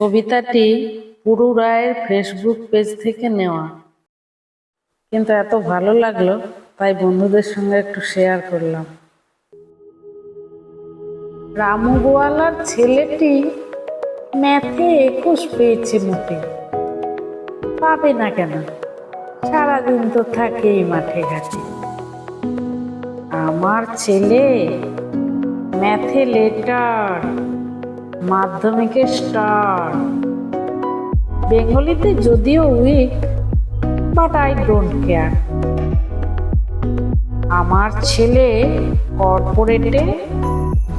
কবিতাটি পুরু রায়ের ফেসবুক পেজ থেকে নেওয়া, কিন্তু এত ভালো লাগলো তাই বন্ধুদের সঙ্গে একটু শেয়ার করলাম। রামু গোয়ালার ছেলেটি ম্যাথে 21 পেয়েছে মোটে। পাবে না কেন, সারাদিন তো থাকেই মাঠে ঘাটে। আমার ছেলে ম্যাথে লেটার, মাধ্যমিকে স্টার, বেঙ্গলিতে যদিও weak, but I don't care. আমার ছেলে কর্পোরেটে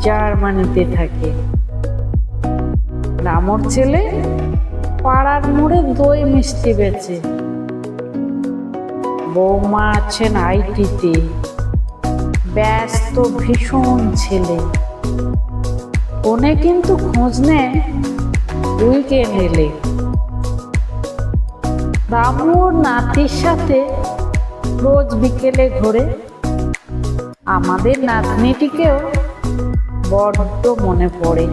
জার্মানিতে থাকে। রামুর ছেলে পাড়ার মোড়ে দই মিষ্টি বেচে। বৌমা আছেন আইটিতে, ব্যস্ত ভীষণ ছেলে। ফোনে কিন্তু খোঁজ নেয় উইকেন্ড এলে। রামুর নাতির সাথে রোজ বিকেলে ঘোরে। আমাদের নাতনিটিকেও বড্ড মনে পড়ে।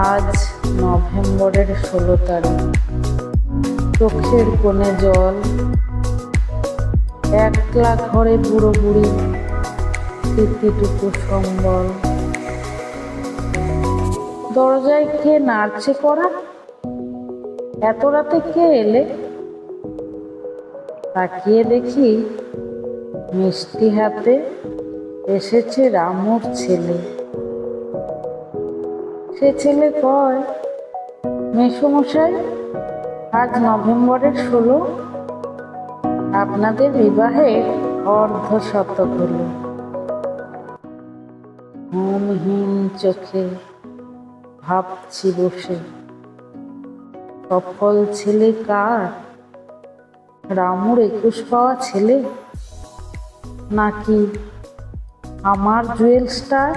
আজ নভেম্বরের 16 তারিখ। চোখের কোণে জল, একলা ঘরে বুড়ো বুড়ি, স্মৃতিটুকু সম্বল। দরজায় কে নাড়ছে করা? এত রাতে কে এলে? তাকিয়ে দেখি মিষ্টি হাতে এসেছে রামুর ছেলে। সে ছেলে কয়, মেসোমশাই, আজ নভেম্বরের 16, আপনাদের বিবাহের অর্ধশতক হলো। ঘুমহীন চোখে ভাবছি বসে, সফল ছেলে কার? রামুর 21 পাওয়া ছেলে, নাকি আমার জুয়েল স্টার?